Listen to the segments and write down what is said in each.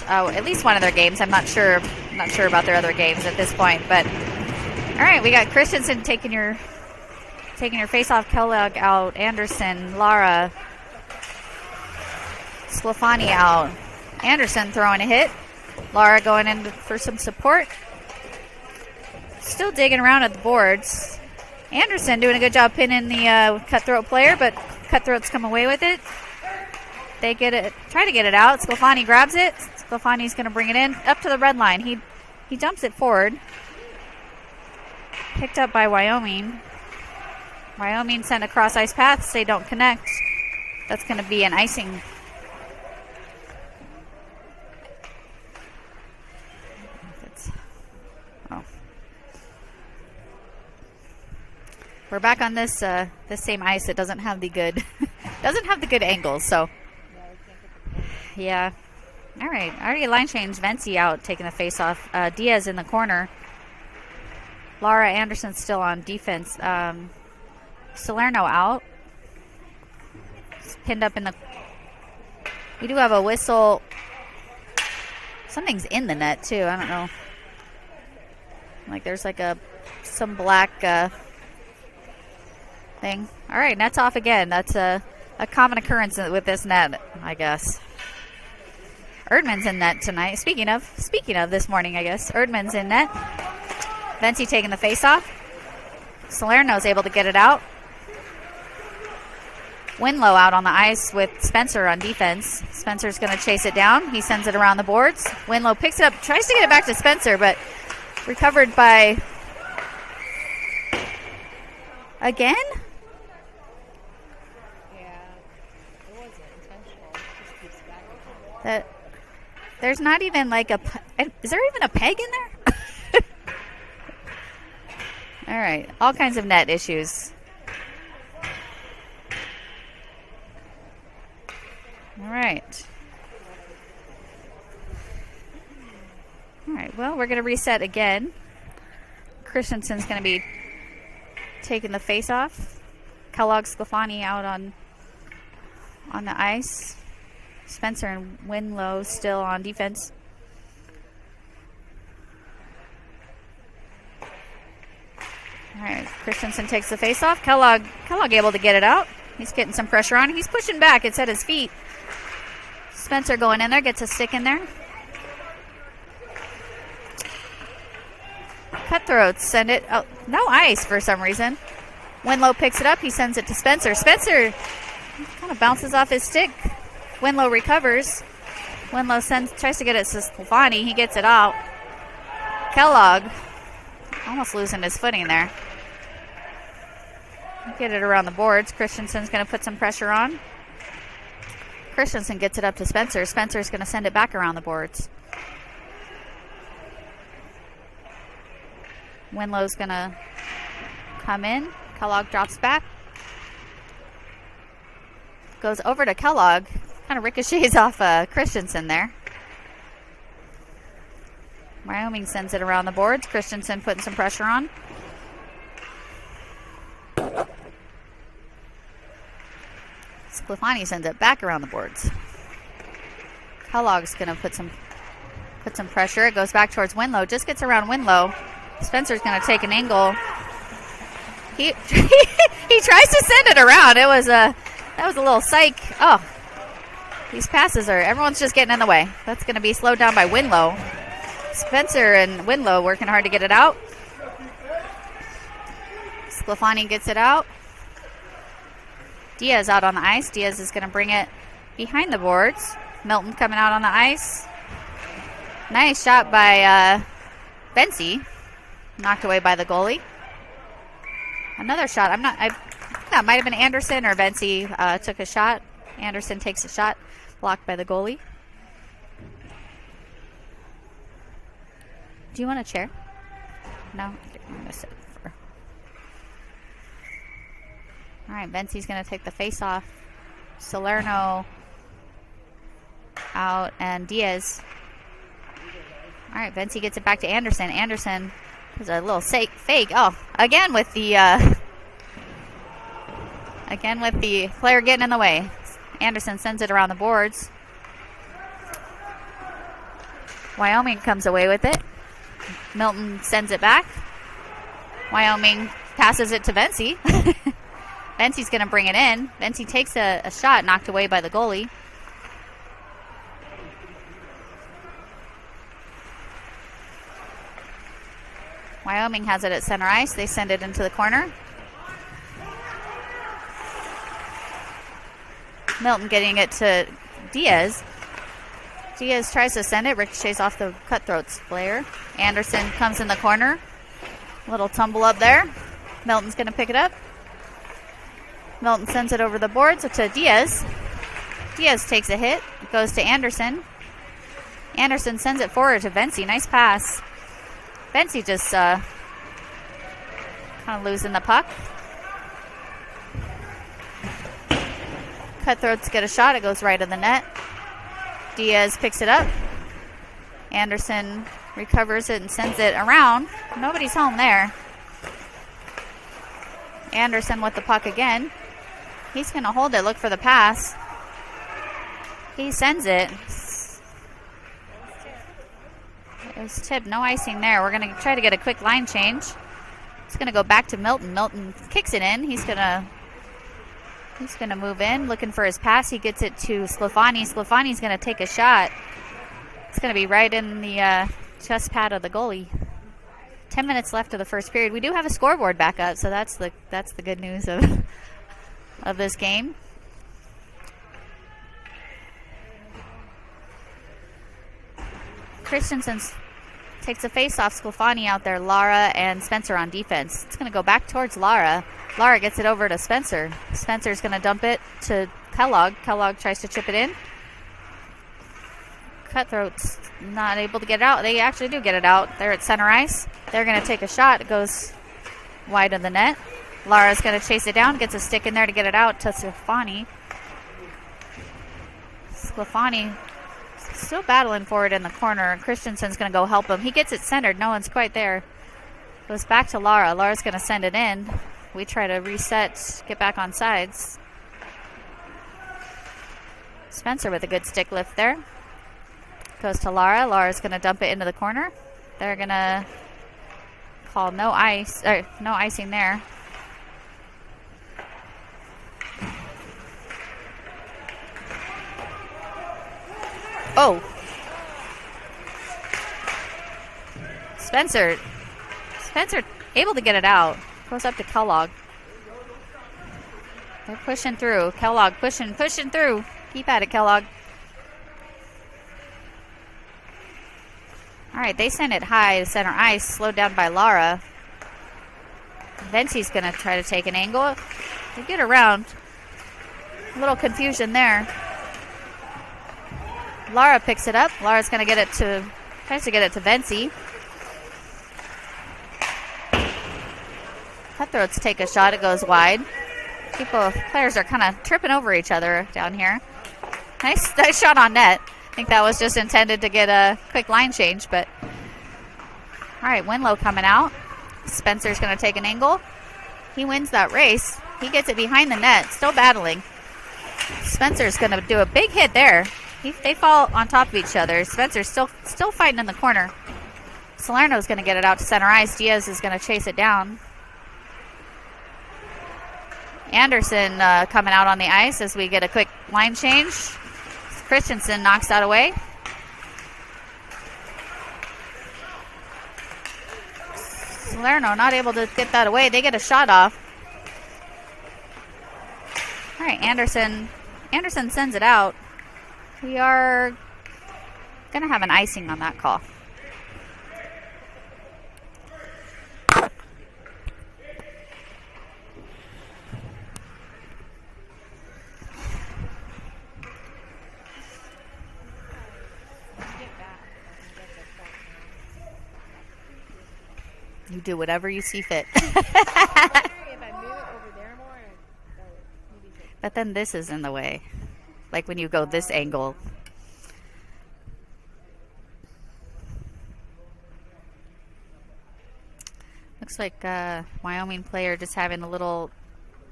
at least one of their games. I'm not sure about their other games at this point. But all right, we got Christensen taking your face-off, Kellogg out, Anderson, Lara, Sclafani out. Anderson throwing a hit. Lara going in for some support. Still digging around at the boards. Anderson doing a good job pinning the Cutthroat player, but Cutthroats come away with it. They try to get it out. Sclafani grabs it. Sclafani's going to bring it in up to the red line. He jumps it forward. Picked up by Wyoming. Wyoming sent across ice paths. They don't connect. That's going to be an icing. We're back on this same ice. It doesn't have the good angles. So yeah. All right. Already line change. Vency out taking the face off. Diaz in the corner. Lara Anderson still on defense. Salerno out. It's pinned up in the. We do have a whistle. Something's in the net too. I don't know. Like there's like some black thing. All right, net's off again. That's a common occurrence with this net, I guess. Erdman's in net tonight. Speaking of this morning, I guess. Erdman's in net. Vency taking the face off. Salerno's able to get it out. Winlow out on the ice with Spencer on defense. Spencer's going to chase it down. He sends it around the boards. Winlow picks it up, tries to get it back to Spencer, but recovered by... Again? Yeah, it wasn't intentional. It just keeps back. There's not even like a... Is there even a peg in there? All right. All kinds of net issues. All right. All right. Well, we're going to reset again. Christensen's going to be taking the face off. Kellogg, Sclafani out on the ice. Spencer and Winlow still on defense. All right, Christensen takes the face off. Kellogg able to get it out. He's getting some pressure on. He's pushing back. It's at his feet. Spencer going in there, gets a stick in there. Cutthroats send it. Oh, no ice for some reason. Winlow picks it up. He sends it to Spencer. Spencer kind of bounces off his stick. Winlow recovers. Winlow tries to get it to Sclafani. He gets it out. Kellogg almost losing his footing there. Get it around the boards. Christensen's going to put some pressure on. Christensen gets it up to Spencer. Spencer's going to send it back around the boards. Winlow's going to come in. Kellogg drops back. Goes over to Kellogg. Kind of ricochets off Christensen there. Wyoming sends it around the boards. Christensen putting some pressure on. Sclafani sends it back around the boards. Kellogg's going to put some pressure. It goes back towards Winlow. Just gets around Winlow. Spencer's going to take an angle. He he tries to send it around. That was a little psych. Oh, these passes everyone's just getting in the way. That's going to be slowed down by Winlow. Spencer and Winlow working hard to get it out. Sclafani gets it out. Diaz out on the ice. Diaz is going to bring it behind the boards. Milton coming out on the ice. Nice shot by Vency. Knocked away by the goalie. Another shot. I think that might have been Anderson or Vency took a shot. Anderson takes a shot. Blocked by the goalie. Do you want a chair? No? Okay, I'm going to sit. All right, Vency's going to take the face off. Salerno out and Diaz. All right, Vency gets it back to Anderson. Anderson does a little fake. Oh, again with the player getting in the way. Anderson sends it around the boards. Wyoming comes away with it. Milton sends it back. Wyoming passes it to Vency. Vency's going to bring it in. Vency takes a shot knocked away by the goalie. Wyoming has it at center ice. They send it into the corner. Milton getting it to Diaz. Diaz tries to send it. Ricochets off the Cutthroats player. Anderson comes in the corner. Little tumble up there. Milton's going to pick it up. Milton sends it over the boards to Diaz. Diaz takes a hit. It goes to Anderson. Anderson sends it forward to Vency. Nice pass. Vency just kind of losing the puck. Cutthroats get a shot. It goes right of the net. Diaz picks it up. Anderson recovers it and sends it around. Nobody's home there. Anderson with the puck again. He's going to hold it, look for the pass. He sends it. It was tipped, no icing there. We're going to try to get a quick line change. It's going to go back to Milton. Milton kicks it in. He's going to move in, looking for his pass. He gets it to Sclafani. Sclafani's going to take a shot. It's going to be right in the chest pad of the goalie. 10 minutes left of the first period. We do have a scoreboard back up, so that's the good news of this game. Christensen takes a face-off. Sclafani out there. Lara and Spencer on defense. It's going to go back towards Lara. Lara gets it over to Spencer. Spencer's going to dump it to Kellogg. Kellogg tries to chip it in. Cutthroats not able to get it out. They actually do get it out. They're at center ice. They're going to take a shot. It goes wide of the net. Lara's going to chase it down. Gets a stick in there to get it out to Sclafani. Sclafani still battling for it in the corner. Christensen's going to go help him. He gets it centered. No one's quite there. Goes back to Lara. Lara's going to send it in. We try to reset, get back on sides. Spencer with a good stick lift there. Goes to Lara. Lara's going to dump it into the corner. They're going to call no icing there. Oh. Spencer able to get it out. Goes up to Kellogg. They're pushing through. Kellogg pushing through. Keep at it, Kellogg. All right, they send it high to center ice, slowed down by Lara. Vency's going to try to take an angle. They get around. A little confusion there. Lara picks it up. Lara's going to tries to get it to Vency. Cutthroats take a shot. It goes wide. Players are kind of tripping over each other down here. Nice shot on net. I think that was just intended to get a quick line change, but all right, Winlow coming out. Spencer's going to take an angle. He wins that race. He gets it behind the net, still battling. Spencer's going to do a big hit there. They fall on top of each other. Spencer's still fighting in the corner. Salerno's going to get it out to center ice. Diaz is going to chase it down. Anderson coming out on the ice as we get a quick line change. Christensen knocks that away. Salerno not able to get that away. They get a shot off. All right, Anderson sends it out. We are going to have an icing on that call. You do whatever you see fit. But then this is in the way. Like when you go this angle. Looks like Wyoming player just having a little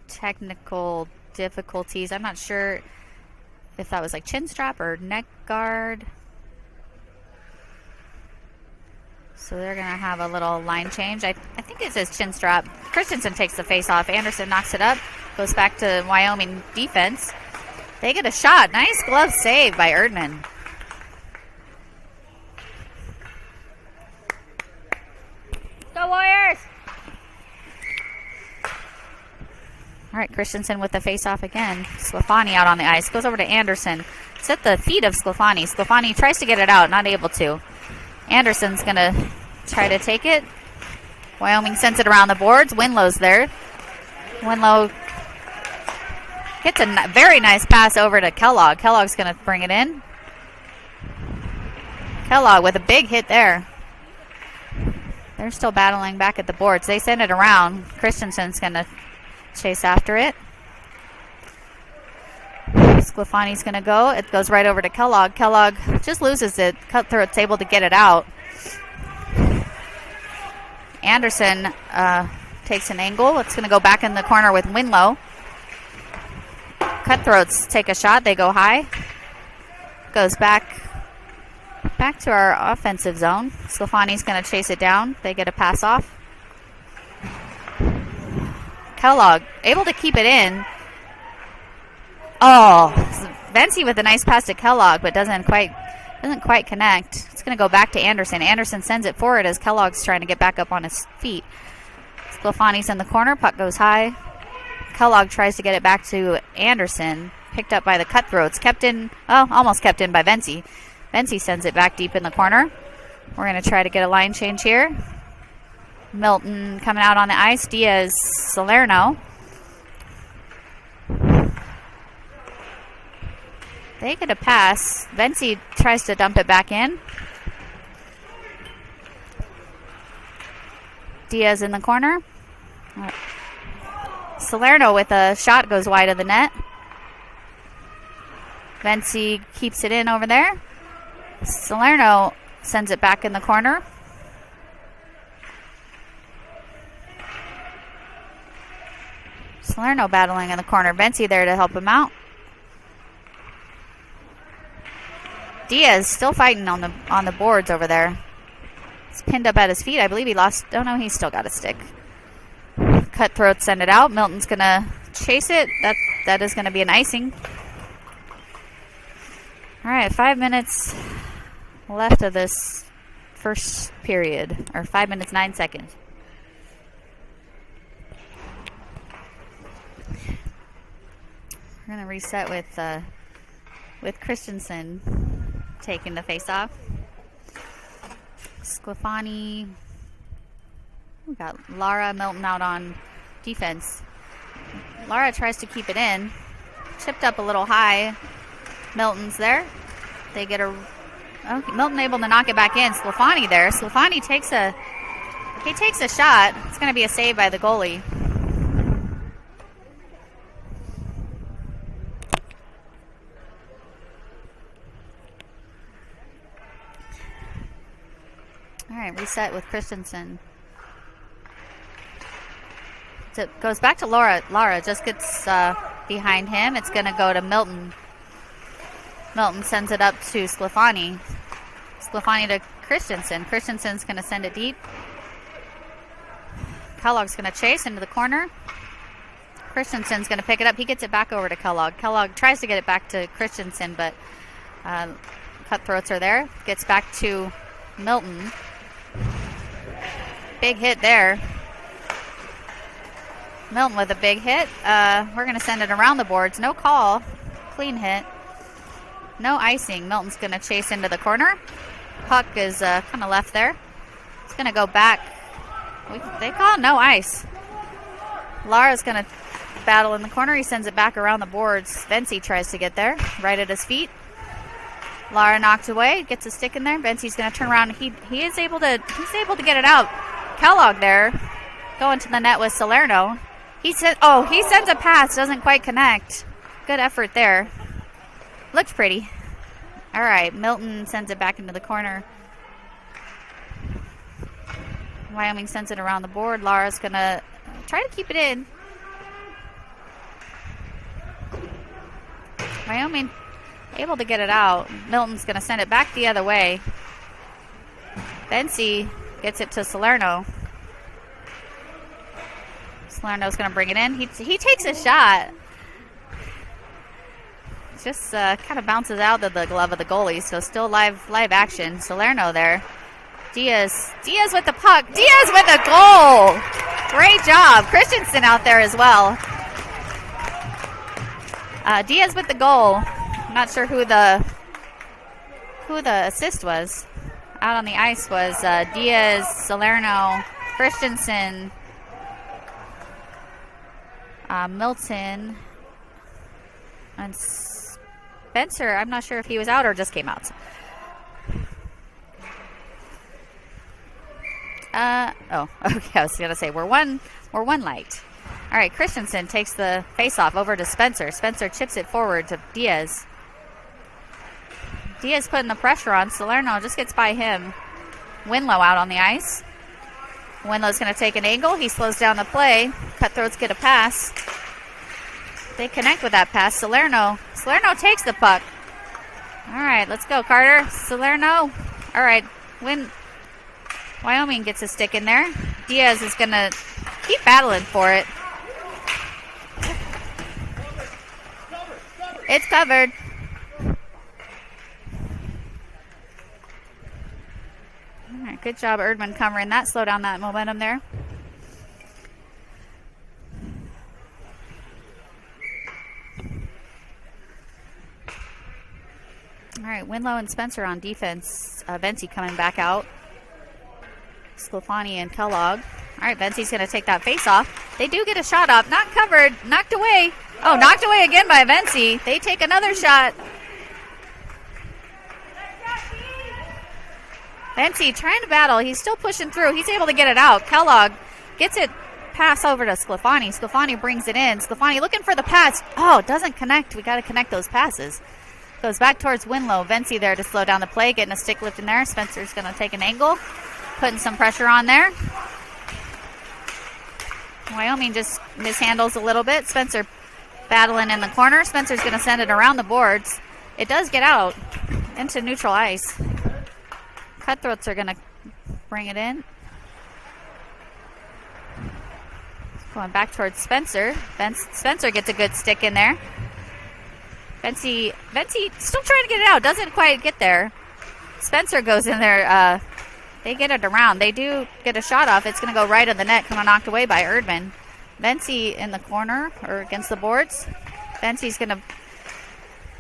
technical difficulties. I'm not sure if that was like chin strap or neck guard. So they're going to have a little line change. I think it's his chin strap. Christensen takes the face off. Anderson knocks it up. Goes back to Wyoming defense. They get a shot. Nice glove save by Erdman. Go Warriors! All right, Christensen with the face-off again. Sclafani out on the ice. Goes over to Anderson. It's at the feet of Sclafani. Sclafani tries to get it out. Not able to. Anderson's going to try to take it. Wyoming sends it around the boards. Winlow's there. Winlow gets a very nice pass over to Kellogg. Kellogg's going to bring it in. Kellogg with a big hit there. They're still battling back at the boards. They send it around. Christensen's going to chase after it. Sclafani's going to go. It goes right over to Kellogg. Kellogg just loses it. Cutthroat's able to get it out. Anderson takes an angle. It's going to go back in the corner with Winlow. Cutthroats take a shot. They go high. Goes back to our offensive zone. Sclafani's going to chase it down. They get a pass off. Kellogg able to keep it in. Oh, Vency with a nice pass to Kellogg, but doesn't quite connect. It's going to go back to Anderson. Anderson sends it forward as Kellogg's trying to get back up on his feet. Sclafani's in the corner. Puck goes high. Kellogg tries to get it back to Anderson. Picked up by the Cutthroats. Almost kept in by Vency. Vency sends it back deep in the corner. We're going to try to get a line change here. Milton coming out on the ice. Diaz, Salerno. They get a pass. Vency tries to dump it back in. Diaz in the corner. Right. Salerno with a shot goes wide of the net. Vency keeps it in over there. Salerno sends it back in the corner. Salerno battling in the corner. Vency there to help him out. Diaz still fighting on the boards over there. He's pinned up at his feet. I believe he lost. Oh no, he's still got a stick. Cutthroat send it out. Milton's gonna chase it. That is gonna be an icing. All right, 5 minutes left of this first period, or 5 minutes 9 seconds. We're gonna reset with Christensen taking the face off. Sclafani. We got Lara, Milton out on defense. Lara tries to keep it in. Chipped up a little high. Milton's there. They get Milton able to knock it back in. Sclafani there. Sclafani takes a shot. It's going to be a save by the goalie. All right, reset with Christensen. So it goes back to Lara. Lara just gets behind him. It's going to go to Milton. Milton sends it up to Sclafani. Sclafani to Christensen. Christensen's going to send it deep. Kellogg's going to chase into the corner. Christensen's going to pick it up. He gets it back over to Kellogg. Kellogg tries to get it back to Christensen, but Cutthroats are there. Gets back to Milton. Big hit there. Milton with a big hit. We're going to send it around the boards. No call. Clean hit. No icing. Milton's going to chase into the corner. Puck is kind of left there. It's going to go back. They call it no ice. Lara's going to battle in the corner. He sends it back around the boards. Vency tries to get there. Right at his feet. Lara knocked away. Gets a stick in there. Vency's going to turn around. He's able to get it out. Kellogg there. Going to the net with Salerno. He sends a pass. Doesn't quite connect. Good effort there. Looks pretty. All right, Milton sends it back into the corner. Wyoming sends it around the board. Lara's going to try to keep it in. Wyoming able to get it out. Milton's going to send it back the other way. Vency Gets it to Salerno. Salerno's going to bring it in. He takes a shot. Just kind of bounces out of the glove of the goalie. So still live action. Salerno there. Diaz with the puck. Diaz with a goal. Great job. Christensen out there as well. Diaz with the goal. I'm not sure who the assist was. Out on the ice was Diaz, Salerno, Christensen, Milton, and Spencer. I'm not sure if he was out or just came out. Okay. I was gonna say we're one light. All right, Christensen takes the face-off over to Spencer. Spencer chips it forward to Diaz. Diaz putting the pressure on. Salerno just gets by him. Winlow out on the ice. Winlow's going to take an angle. He slows down the play. Cutthroats get a pass. They connect with that pass. Salerno takes the puck. All right, let's go, Carter. Salerno. All right, Wyoming gets a stick in there. Diaz is going to keep battling for it. It's covered. All right, good job, Erdman, covering that. Slow down that momentum there. All right, Winlow and Spencer on defense. Venti coming back out. Sclafani and Kellogg. All right, Venti's going to take that face off. They do get a shot off. Not covered. Knocked away. Oh, knocked away again by Venti. They take another shot. Venti trying to battle. He's still pushing through. He's able to get it out. Kellogg gets it pass over to Sclafani. Sclafani brings it in. Sclafani looking for the pass. Oh, it doesn't connect. We got to connect those passes. Goes back towards Winlow. Venti there to slow down the play. Getting a stick lift in there. Spencer's going to take an angle. Putting some pressure on there. Wyoming just mishandles a little bit. Spencer battling in the corner. Spencer's going to send it around the boards. It does get out into neutral ice. Cutthroats are going to bring it in. Going back towards Spencer. Spencer gets a good stick in there. Venti still trying to get it out. Doesn't quite get there. Spencer goes in there. They get it around. They do get a shot off. It's going to go right of the net. Kind of knocked away by Erdman. Venti in the corner or against the boards. Venti's going to...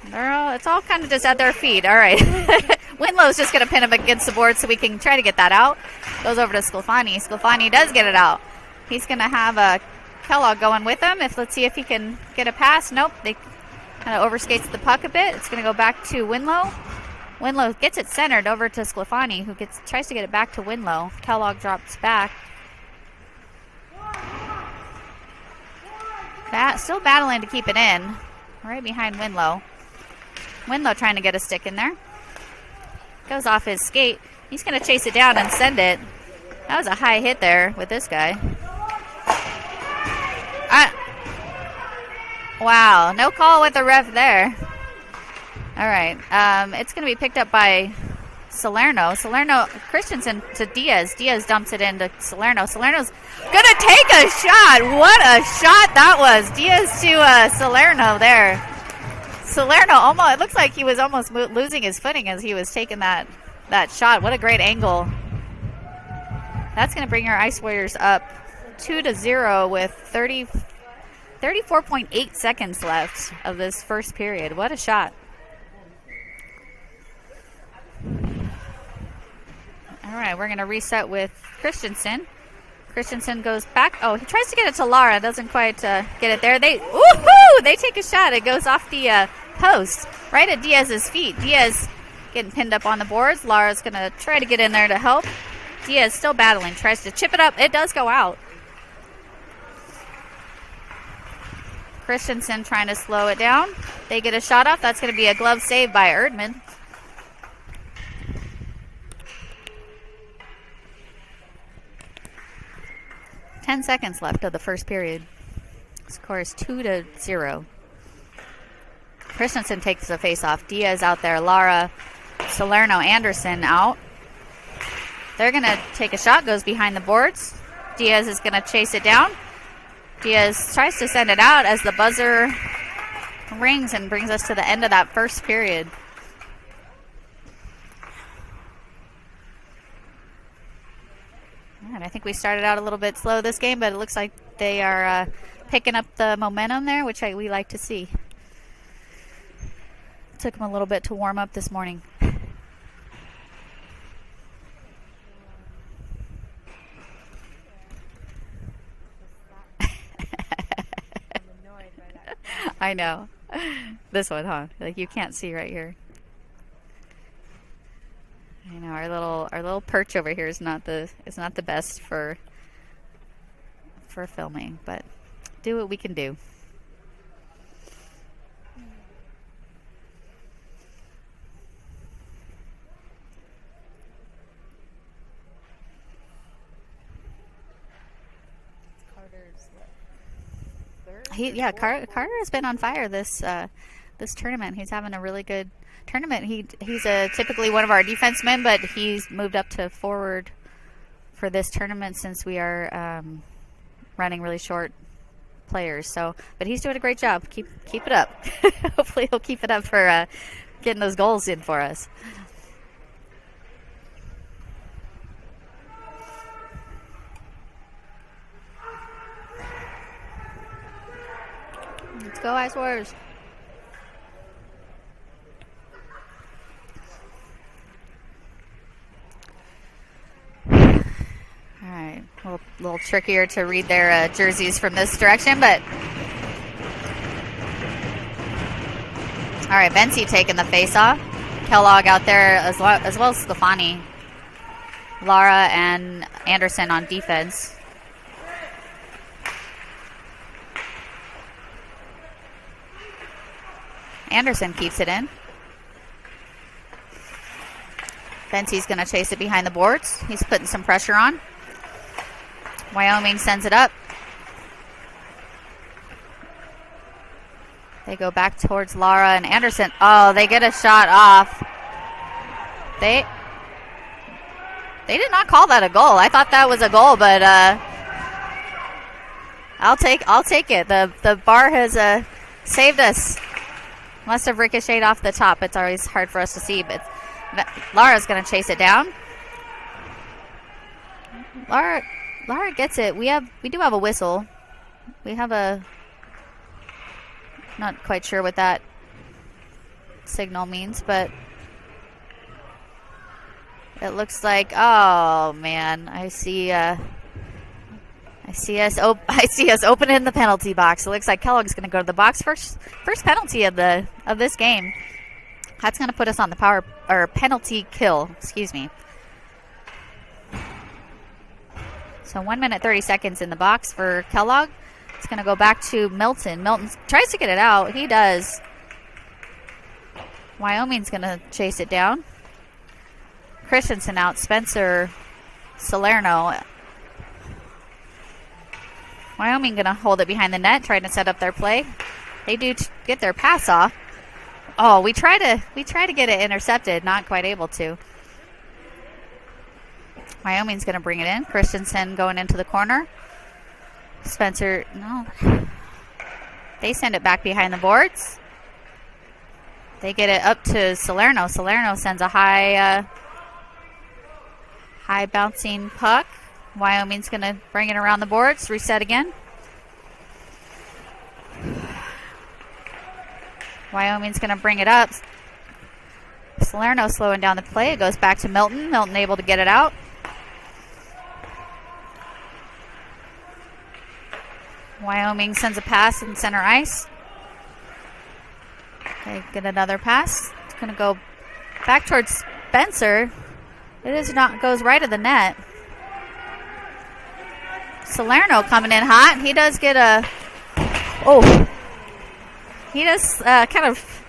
It's all kind of just at their feet. All right. Winlow's just going to pin him against the board so we can try to get that out. Goes over to Sclafani. Sclafani does get it out. He's going to have Kellogg going with him. Let's see if he can get a pass. Nope. They kind of overskates the puck a bit. It's going to go back to Winlow. Winlow gets it centered over to Sclafani, who tries to get it back to Winlow. Kellogg drops back. Still battling to keep it in. Right behind Winlow. Winlow trying to get a stick in there. Goes off his skate. He's going to chase it down and send it. That was a high hit there with this guy. Wow, no call with the ref there. All right, it's going to be picked up by Salerno. Christensen to Diaz. Diaz dumps it into Salerno. Salerno's going to take a shot. What a shot that was. Diaz to Salerno there. Salerno almost, it looks like he was almost losing his footing as he was taking that shot. What a great angle. That's going to bring our Ice Warriors up 2-0 with 34.8 seconds left of this first period. What a shot. All right, we're going to reset with Christensen. Christensen goes back. Oh, he tries to get it to Lara. Doesn't quite get it there. They take a shot. It goes off the post right at Diaz's feet. Diaz getting pinned up on the boards. Lara's going to try to get in there to help. Diaz still battling. Tries to chip it up. It does go out. Christensen trying to slow it down. They get a shot off. That's going to be a glove save by Erdman. Ten seconds left of the first period. Score is 2-0. Christensen takes the face off. Diaz out there. Lara, Salerno, Anderson out. They're going to take a shot, goes behind the boards. Diaz is going to chase it down. Diaz tries to send it out as the buzzer rings and brings us to the end of that first period. And I think we started out a little bit slow this game, but it looks like they are picking up the momentum there, which we like to see. Took them a little bit to warm up this morning. I know. This one, huh? Like you can't see right here. I know our little perch over here is not the best for filming, but do what we can do. Carter has been on fire this tournament. He's having a really good tournament. He's typically one of our defensemen, but he's moved up to forward for this tournament since we are running really short players. So, but he's doing a great job. Keep it up. Hopefully, he'll keep it up for getting those goals in for us. Let's go, Ice Warriors. All right, a little trickier to read their jerseys from this direction, but all right, Venti taking the face-off. Kellogg out there as well as Sclafani. Lara and Anderson on defense. Anderson keeps it in. Venti's going to chase it behind the boards. He's putting some pressure on. Wyoming sends it up. They go back towards Lara and Anderson. Oh, they get a shot off. They did not call that a goal. I thought that was a goal, but I'll take it. The bar has saved us. Must have ricocheted off the top. It's always hard for us to see, but Lara's going to chase it down. Lara gets it. We do have a whistle. We have a, not quite sure what that signal means, but it looks like, oh man, I see us opening the penalty box. It looks like Kellogg's going to go to the box. First penalty of this game. That's going to put us on the penalty kill. Excuse me. So 1 minute 30 seconds in the box for Kellogg. It's going to go back to Milton. Milton tries to get it out. He does. Wyoming's going to chase it down. Christensen out. Spencer Salerno. Wyoming going to hold it behind the net, trying to set up their play. They do get their pass off. Oh, we try to get it intercepted, not quite able to. Wyoming's going to bring it in. Christensen going into the corner. Spencer, no. They send it back behind the boards. They get it up to Salerno. Salerno sends a high bouncing puck. Wyoming's going to bring it around the boards. Reset again. Wyoming's going to bring it up. Salerno slowing down the play. It goes back to Milton. Milton able to get it out. Wyoming sends a pass in center ice. They get another pass. It's going to go back towards Spencer. Goes right of the net. Salerno coming in hot. He does get he does kind of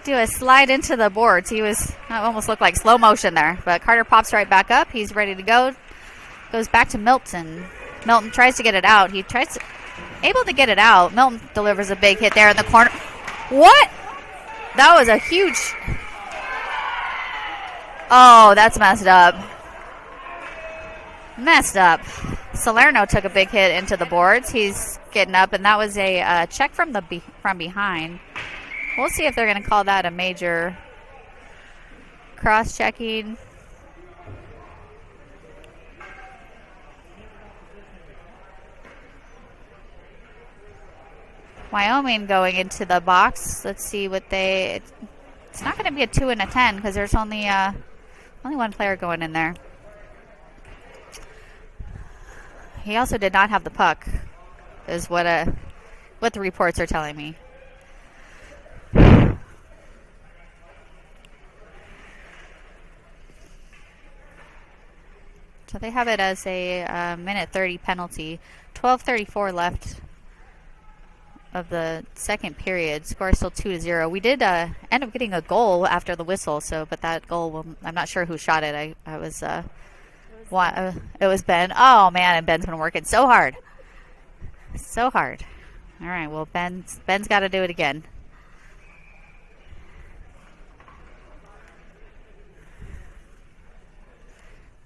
do a slide into the boards. That almost looked like slow motion there. But Carter pops right back up. He's ready to go. Goes back to Milton. Milton tries to get it out. Able to get it out. Milton delivers a big hit there in the corner. What? That was a huge... Oh, that's messed up. Messed up. Salerno took a big hit into the boards. He's getting up, and that was a check from from behind. We'll see if they're going to call that a major cross-checking. Wyoming going into the box. Let's see what they... It's not going to be a 2 and a 10 because there's only one player going in there. He also did not have the puck, is what the reports are telling me. So they have it as a minute 30 penalty. 12:34 left of the second period. Score is still 2-0. We did end up getting a goal after the whistle. but that goal, I'm not sure who shot it. It was Ben. Oh man, and Ben's been working so hard. So hard. All right, well Ben's got to do it again.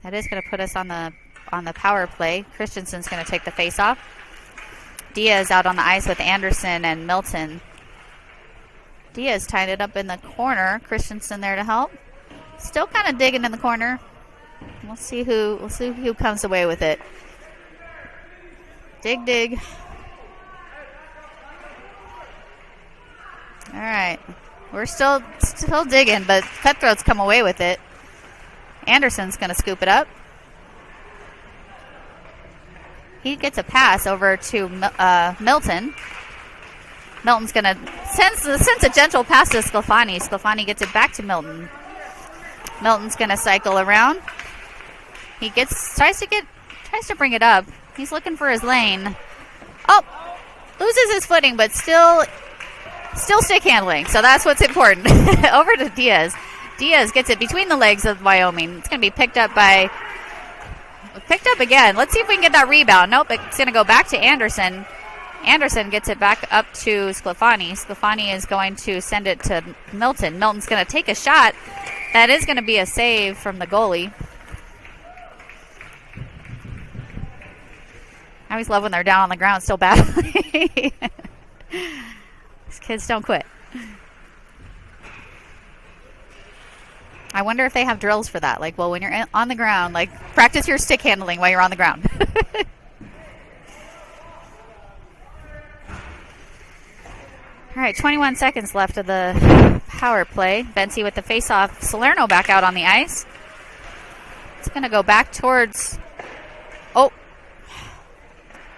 That is going to put us on the power play. Christensen's going to take the face off. Diaz out on the ice with Anderson and Milton. Diaz tied it up in the corner. Christensen there to help. Still kind of digging in the corner. We'll see who comes away with it. Dig. All right. We're still digging, but Cutthroat's come away with it. Anderson's going to scoop it up. He gets a pass over to Milton. Milton's going to sends a gentle pass to Sclafani. Sclafani gets it back to Milton. Milton's going to cycle around. He tries to bring it up. He's looking for his lane. Oh, loses his footing, but still stick handling. So that's what's important. Over to Diaz. Diaz gets it between the legs of Wyoming. It's going to be picked up again. Let's see if we can get that rebound. Nope, it's going to go back to Anderson. Anderson gets it back up to Sclafani. Sclafani is going to send it to Milton. Milton's going to take a shot. That is going to be a save from the goalie. I always love when they're down on the ground so badly. These kids don't quit. I wonder if they have drills for that. Like, well, when you're on the ground, like, practice your stick handling while you're on the ground. All right, 21 seconds left of the power play. Bensi with the face-off. Salerno back out on the ice. It's going to go back towards... Oh.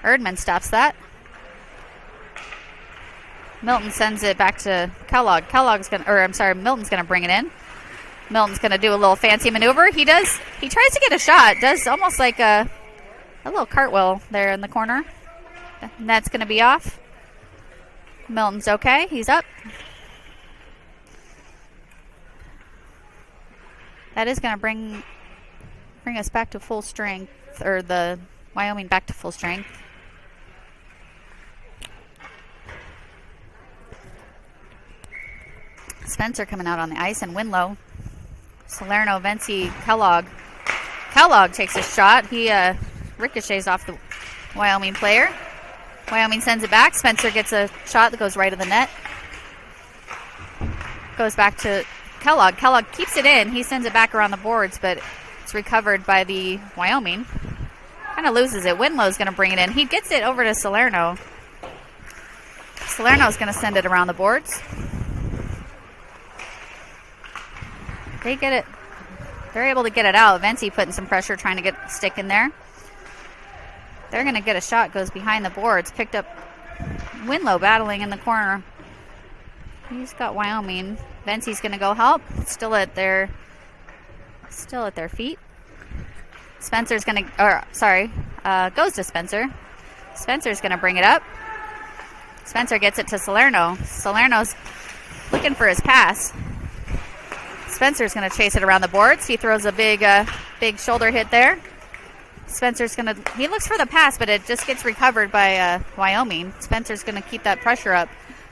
Erdman stops that. Milton sends it back to Kellogg. Milton's going to bring it in. Milton's going to do a little fancy maneuver. He tries to get a shot. Does almost like a little cartwheel there in the corner. And that's going to be off. Milton's okay. He's up. That is going to bring us back to full strength, or the Wyoming back to full strength. Spencer coming out on the ice, and Winlow. Salerno, Venci, Kellogg. Kellogg takes a shot. He ricochets off the Wyoming player. Wyoming sends it back. Spencer gets a shot that goes right of the net. Goes back to Kellogg. Kellogg keeps it in. He sends it back around the boards, but it's recovered by the Wyoming. Kind of loses it. Winlow's going to bring it in. He gets it over to Salerno. Salerno's going to send it around the boards. They get it. They're able to get it out. Venti putting some pressure, trying to get a stick in there. They're going to get a shot. Goes behind the boards. Picked up. Winlow battling in the corner. He's got Wyoming. Venti's going to go help. Still at their feet. Spencer's going to. Goes to Spencer. Spencer's going to bring it up. Spencer gets it to Salerno. Salerno's looking for his pass. Spencer's going to chase it around the boards. He throws a big shoulder hit there. Spencer's going to... He looks for the pass, but it just gets recovered by Wyoming. Spencer's going to keep that pressure up.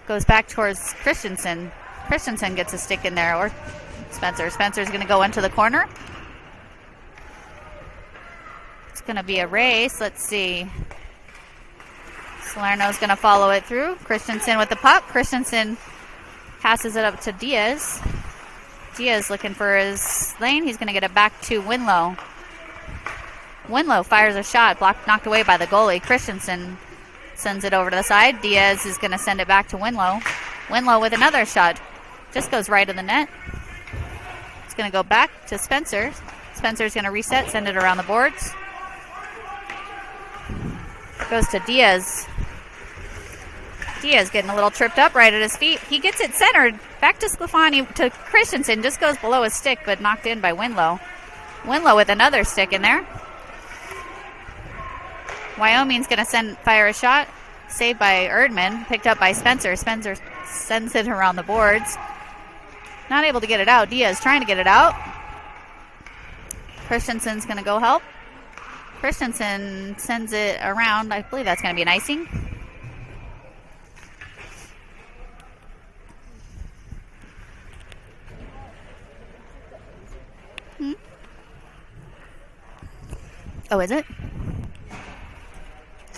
Goes back towards Christensen. Christensen gets a stick in there. Or Spencer. Spencer's going to go into the corner. going to be a race. Let's see. Salerno's going to follow it through. Christensen with the puck. Christensen passes it up to Diaz. Diaz looking for his lane. He's going to get it back to Winlow. Winlow fires a shot, knocked away by the goalie. Christensen sends it over to the side. Diaz is going to send it back to Winlow. Winlow with another shot. Just goes right of the net. It's going to go back to Spencer. Spencer's going to reset, send it around the boards. Goes to Diaz. Diaz getting a little tripped up right at his feet. He gets it centered. Back to Sclafani, to Christensen. Just goes below his stick, but knocked in by Winlow. Winlow with another stick in there. Wyoming's going to fire a shot. Saved by Erdman. Picked up by Spencer. Spencer sends it around the boards. Not able to get it out. Diaz trying to get it out. Christensen's going to go help. Christensen sends it around. I believe that's going to be an icing. Oh, is it?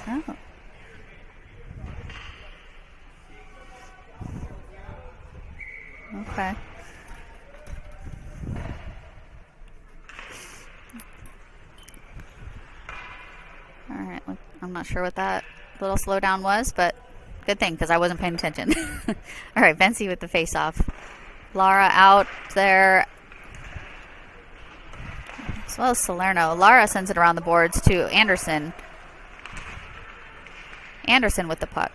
Oh. Okay. All right. I'm not sure what that little slowdown was, but good thing because I wasn't paying attention. All right, Bensi with the face-off. Lara out there, as well as Salerno. Lara sends it around the boards to Anderson. Anderson with the puck.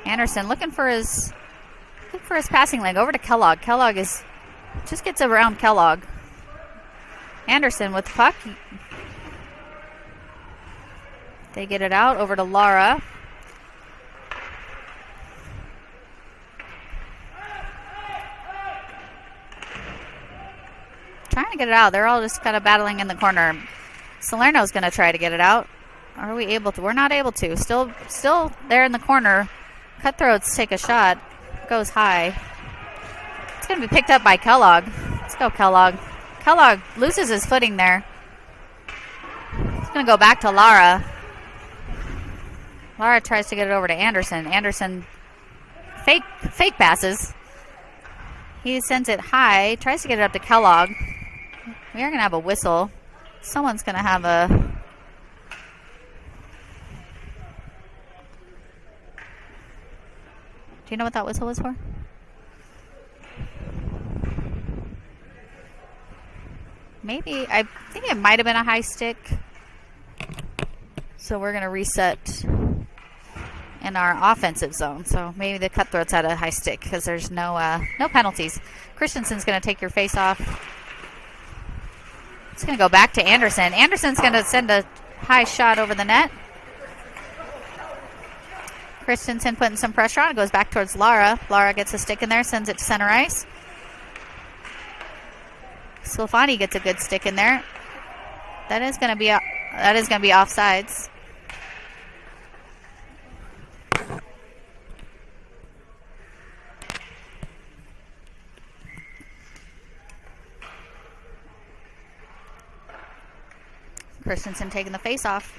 Anderson looking for his passing leg over to Kellogg. Kellogg just gets around Kellogg. Anderson with the puck. They get it out over to Lara. Trying to get it out. They're all just kind of battling in the corner. Salerno's going to try to get it out. Are we able to? We're not able to. Still there in the corner. Cutthroats take a shot. Goes high. It's going to be picked up by Kellogg. Let's go, Kellogg. Kellogg loses his footing there. It's going to go back to Lara. Lara tries to get it over to Anderson. Anderson fake passes. He sends it high. Tries to get it up to Kellogg. We are going to have a whistle. Someone's going to have a... Do you know what that whistle was for? Maybe. I think it might have been a high stick. So we're going to reset in our offensive zone. So maybe the Cutthroats had a high stick because there's no penalties. Christensen's going to take your face off. It's going to go back to Anderson. Anderson's going to send a high shot over the net. Christensen putting some pressure on. It goes back towards Lara. Lara gets a stick in there, sends it to center ice. Sclafani gets a good stick in there. That is going to be offsides. Christensen taking the face off.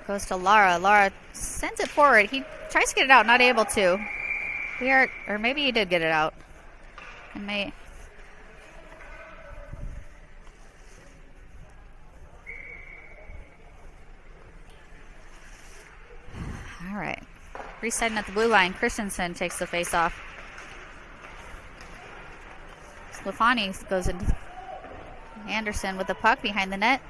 Goes to Lara. Lara sends it forward. He tries to get it out, not able to. Or maybe he did get it out. All right. Resetting at the blue line. Christensen takes the face off. Sclafani goes into Anderson with the puck behind the net.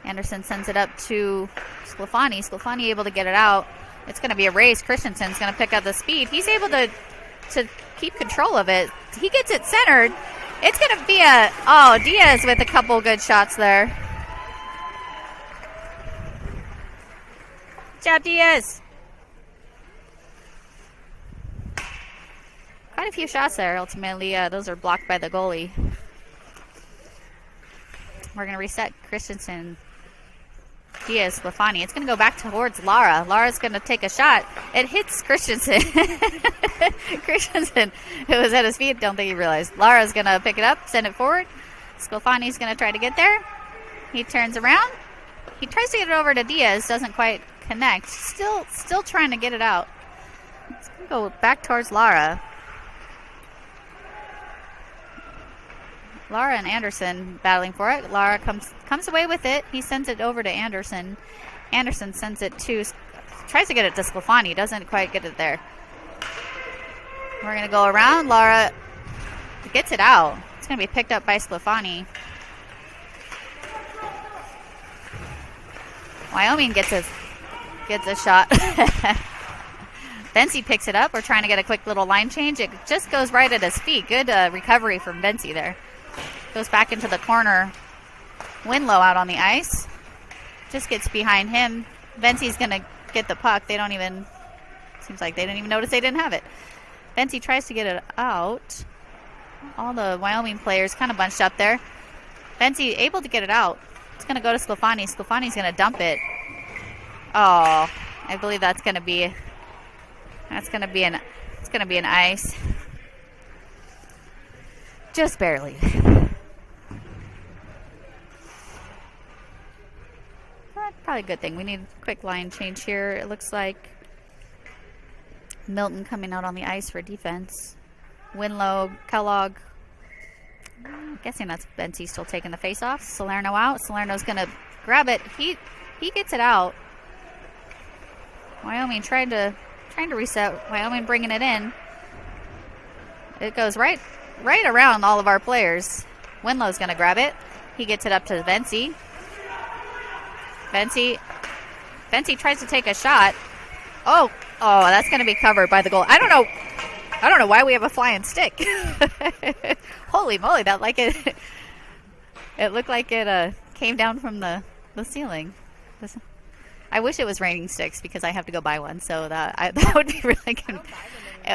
Anderson sends it up to Sclafani. Sclafani able to get it out. It's going to be a race. Christensen's going to pick up the speed. He's able to keep control of it. He gets it centered. It's going to be Diaz with a couple good shots there. Good job, Diaz. Quite a few shots there. Ultimately, those are blocked by the goalie. We're going to reset Christensen. Diaz, Sclafani. It's going to go back towards Lara. Lara's going to take a shot. It hits Christensen. Christensen, who was at his feet, don't think he realized. Lara's going to pick it up, send it forward. Sclafani's going to try to get there. He turns around. He tries to get it over to Diaz. Doesn't quite connect. Still trying to get it out. It's going to go back towards Lara. Lara and Anderson battling for it. Lara comes away with it. He sends it over to Anderson. Anderson sends it to... Tries to get it to Sclafani. Doesn't quite get it there. We're going to go around. Lara gets it out. It's going to be picked up by Sclafani. Wyoming gets a shot. Bensi picks it up. We're trying to get a quick little line change. It just goes right at his feet. Good recovery from Bensi there. Goes back into the corner. Winlow out on the ice. Just gets behind him. Bensi's going to get the puck. They don't even... Seems like they didn't even notice they didn't have it. Bensi tries to get it out. All the Wyoming players kind of bunched up there. Bensi able to get it out. It's going to go to Sclafani. Sclafani's going to dump it. Oh, I believe that's going to be an ice. Just barely. Probably a good thing. We need a quick line change here. It looks like Milton coming out on the ice for defense. Winlow, Kellogg. I'm guessing that's Bensi still taking the face off. Salerno out. Salerno's going to grab it. He gets it out. Wyoming trying to reset. Wyoming bringing it in. It goes right around all of our players. Winlow's going to grab it. He gets it up to Bensi. Bensi tries to take a shot. Oh, that's going to be covered by the goal. I don't know why we have a flying stick. Holy moly, that like it looked like it came down from the ceiling. I wish it was raining sticks because I have to go buy one, so that would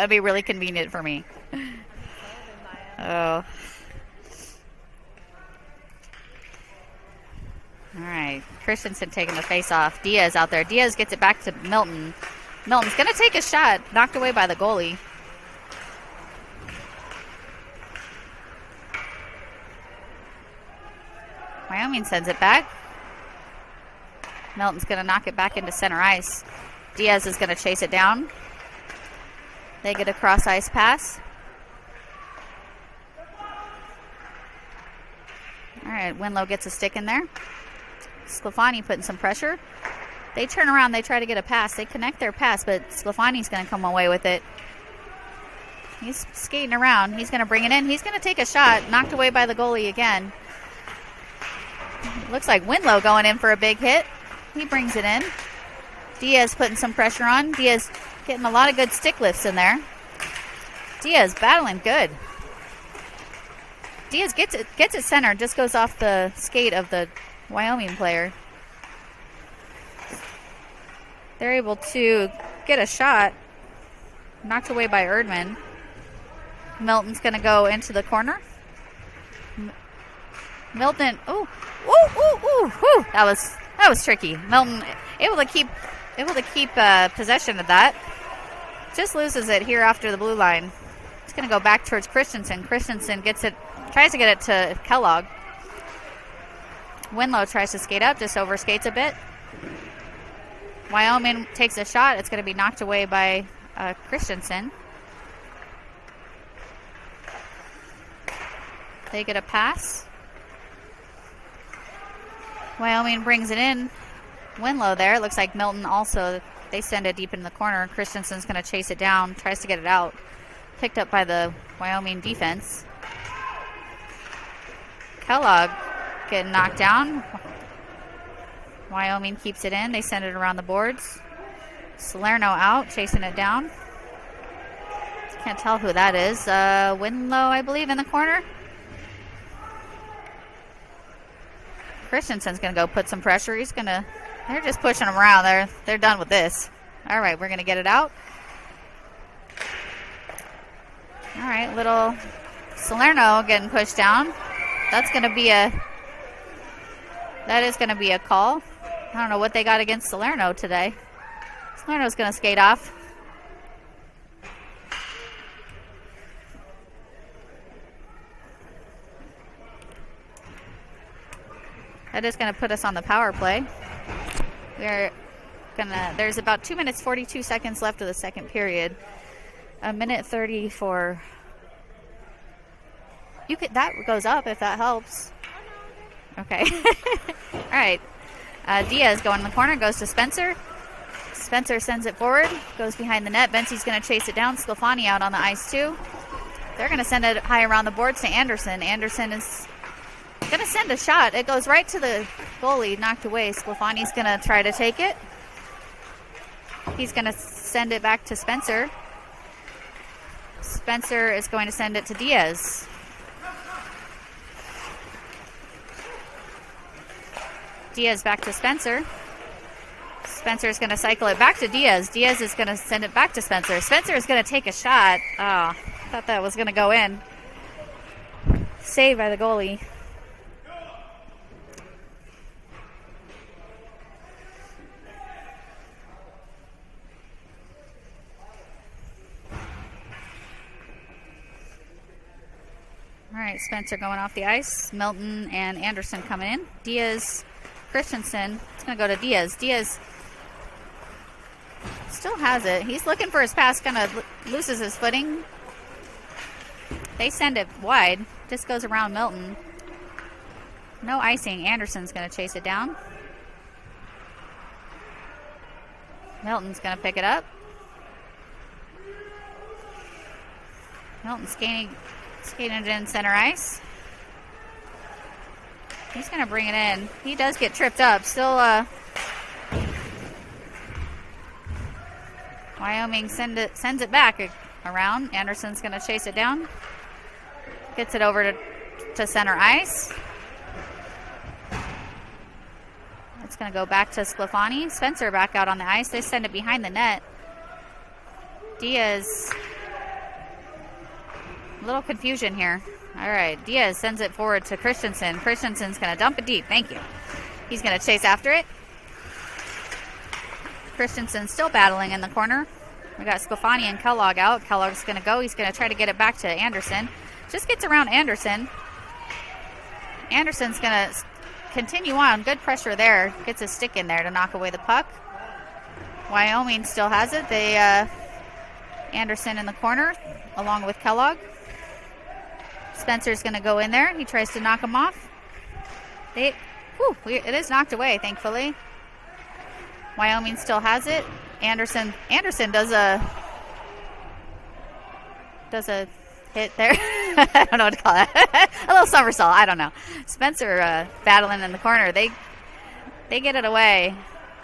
be really convenient for me. Oh. All right, Christensen taking the face off. Diaz out there. Diaz gets it back to Milton. Milton's going to take a shot, knocked away by the goalie. Wyoming sends it back. Milton's going to knock it back into center ice. Diaz is going to chase it down. They get a cross ice pass. All right, Winlow gets a stick in there. Sclafani putting some pressure. They turn around. They try to get a pass. They connect their pass, but Sclafani's going to come away with it. He's skating around. He's going to bring it in. He's going to take a shot. Knocked away by the goalie again. Looks like Winlow going in for a big hit. He brings it in. Diaz putting some pressure on. Diaz getting a lot of good stick lifts in there. Diaz battling good. Diaz gets it centered. Just goes off the skate of the Wyoming player. They're able to get a shot. Knocked away by Erdman. Milton's going to go into the corner. Milton, that was tricky. Milton able to keep possession of that. Just loses it here after the blue line. It's going to go back towards Christensen. Christensen gets it, tries to get it to Kellogg. Winlow tries to skate up, just overskates a bit. Wyoming takes a shot. It's going to be knocked away by Christensen. They get a pass. Wyoming brings it in. Winlow there. It looks like Milton also, they send it deep in the corner. Christensen's going to chase it down, tries to get it out. Picked up by the Wyoming defense. Kellogg getting knocked down. Wyoming keeps it in. They send it around the boards. Salerno out, chasing it down. Can't tell who that is. Winlow, I believe, in the corner. Christensen's going to go put some pressure. They're just pushing him around. They're done with this. All right, we're going to get it out. All right, little Salerno getting pushed down. That is going to be a call. I don't know what they got against Salerno today. Salerno's going to skate off. That is going to put us on the power play. There's about 2 minutes 42 seconds left of the second period. A minute 30 for. That goes up if that helps. Okay. All right. Diaz going in the corner, goes to Spencer. Spencer sends it forward, goes behind the net. Bensie's going to chase it down. Sclafani out on the ice too. They're going to send it high around the boards to Anderson. Anderson is going to send a shot. It goes right to the goalie, knocked away. Sclafani's going to try to take it. He's going to send it back to Spencer. Spencer is going to send it to Diaz. Diaz back to Spencer. Spencer is going to cycle it back to Diaz. Diaz is going to send it back to Spencer. Spencer is going to take a shot. Oh, thought that was going to go in. Saved by the goalie. All right, Spencer going off the ice. Milton and Anderson coming in. Diaz, Christensen. It's going to go to Diaz. Diaz still has it. He's looking for his pass, kind of loses his footing. They send it wide. Just goes around Milton. No icing. Anderson's going to chase it down. Milton's going to pick it up. Milton skating it in center ice. He's going to bring it in. He does get tripped up. Still, Wyoming sends it back around. Anderson's going to chase it down. Gets it over to center ice. It's going to go back to Sclafani. Spencer back out on the ice. They send it behind the net. Diaz. A little confusion here. All right, Diaz sends it forward to Christensen. Christensen's going to dump it deep. Thank you. He's going to chase after it. Christensen's still battling in the corner. We got Sclafani and Kellogg out. Kellogg's going to go. He's going to try to get it back to Anderson. Just gets around Anderson. Anderson's going to continue on. Good pressure there. Gets a stick in there to knock away the puck. Wyoming still has it. Anderson in the corner along with Kellogg. Spencer's going to go in there. He tries to knock him off. It is knocked away, thankfully. Wyoming still has it. Anderson does a hit there. I don't know what to call that. A little somersault. I don't know. Spencer battling in the corner. They get it away.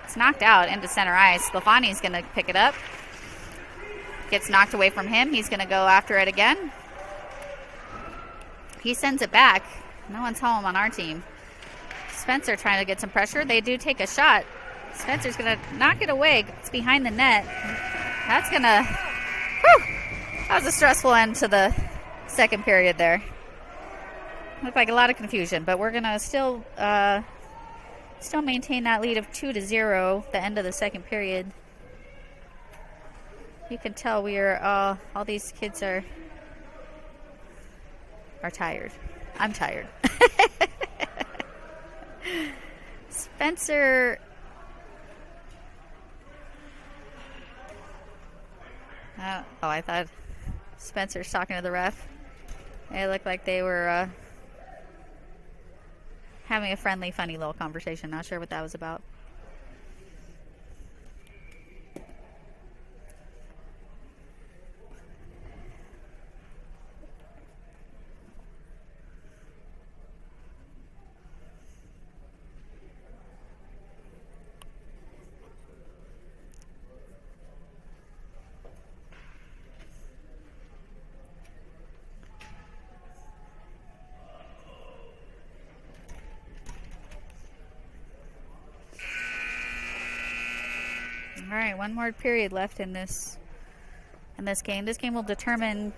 It's knocked out into center ice. Sclafani's going to pick it up. Gets knocked away from him. He's going to go after it again. He sends it back. No one's home on our team. Spencer trying to get some pressure. They do take a shot. Spencer's going to knock it away. It's behind the net. That's going to... That was a stressful end to the second period there. Looked like a lot of confusion, but we're going to still maintain that lead of 2-0 the end of the second period. You can tell we are... all these kids are tired. I'm tired. Spencer... I thought Spencer's talking to the ref. It looked like they were having a friendly, funny little conversation. Not sure what that was about. All right, one more period left in this game. This game will determine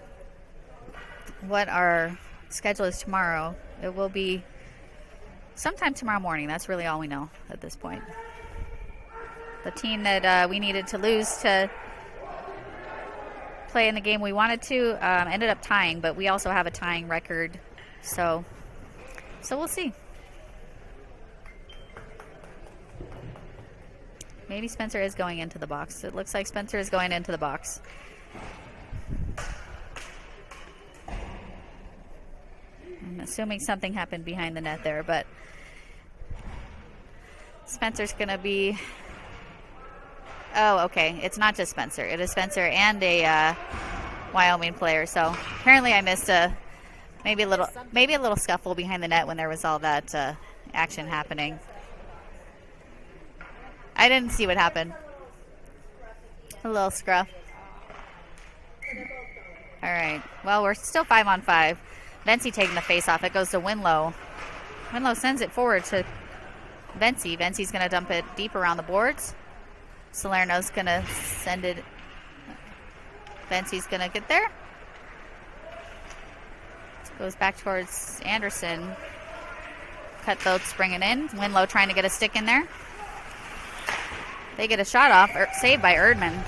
what our schedule is tomorrow. It will be sometime tomorrow morning. That's really all we know at this point. The team that we needed to lose to play in the game we wanted to ended up tying, but we also have a tying record. So we'll see. Maybe Spencer is going into the box. It looks like Spencer is going into the box. I'm assuming something happened behind the net there, but Spencer's going to be... Oh, okay. It's not just Spencer. It is Spencer and a Wyoming player. So apparently I missed maybe a little scuffle behind the net when there was all that action happening. I didn't see what happened. A little scruff. All right. Well, we're still 5-on-5. Vency taking the face off. It goes to Winlow. Winlow sends it forward to Vency. Vency's going to dump it deep around the boards. Salerno's going to send it. Vency's going to get there. Goes back towards Anderson. Cutthroats bringing in. Winlow trying to get a stick in there. They get a shot off. Saved by Erdman.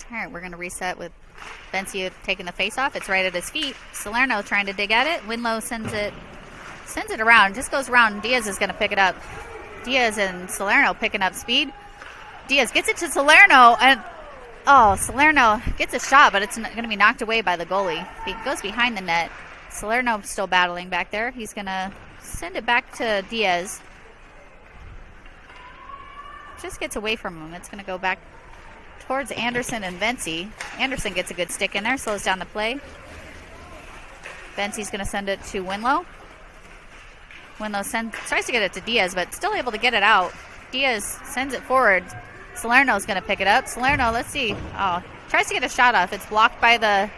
All right, we're going to reset with Vency taking the face off. It's right at his feet. Salerno trying to dig at it. Winlow sends it around. Just goes around. Diaz is going to pick it up. Diaz and Salerno picking up speed. Diaz gets it to Salerno, and Salerno gets a shot, but it's going to be knocked away by the goalie. He goes behind the net. Salerno still battling back there. He's going to send it back to Diaz. Just gets away from him. It's going to go back towards Anderson and Vency. Anderson gets a good stick in there, slows down the play. Vency's going to send it to Winlow. Winlow tries to get it to Diaz, but still able to get it out. Diaz sends it forward. Salerno's going to pick it up. Salerno, let's see. Tries to get a shot off. It's blocked by the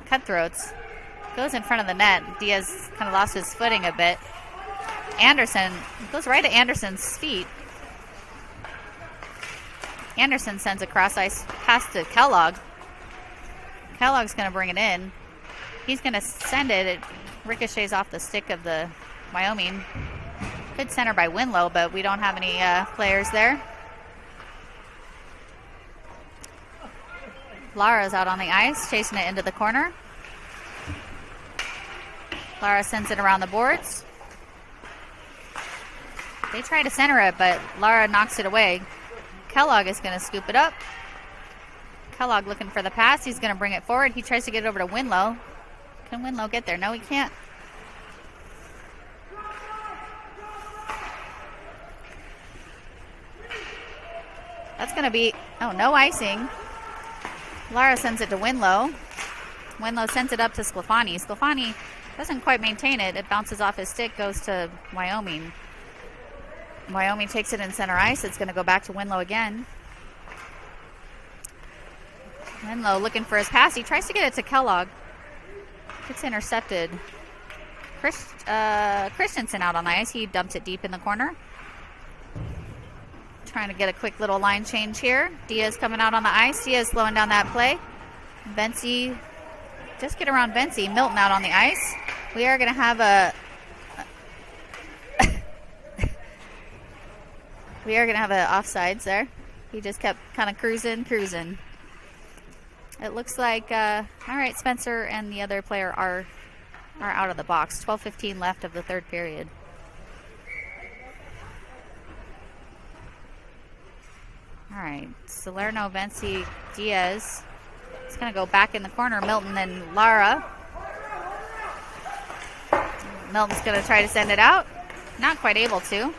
Cutthroats. Goes in front of the net. Diaz kind of lost his footing a bit. Anderson goes right at Anderson's feet. Anderson sends a cross ice pass to Kellogg. Kellogg's going to bring it in. He's going to send it. It ricochets off the stick of the Wyoming. Good center by Winlow, but we don't have any players there. Lara's out on the ice, chasing it into the corner. Lara sends it around the boards. They try to center it, but Lara knocks it away. Kellogg is going to scoop it up. Kellogg looking for the pass. He's going to bring it forward. He tries to get it over to Winlow. Can Winlow get there? No, he can't. That's going to be, no icing. Lara sends it to Winlow. Winlow sends it up to Sclafani. Sclafani doesn't quite maintain it. It bounces off his stick, goes to Wyoming. Wyoming takes it in center ice. It's going to go back to Winlow again. Winlow looking for his pass. He tries to get it to Kellogg. It's intercepted. Christensen out on the ice. He dumps it deep in the corner. Trying to get a quick little line change here. Diaz coming out on the ice. Diaz slowing down that play. Vency, just get around Vency. Milton out on the ice. We are going to have a offsides there. He just kept kind of cruising. It looks like, all right, Spencer and the other player are out of the box. 12:15 left of the third period. All right, Salerno, Vency, Diaz. It's going to go back in the corner. Milton and Lara. Milton's going to try to send it out. Not quite able to.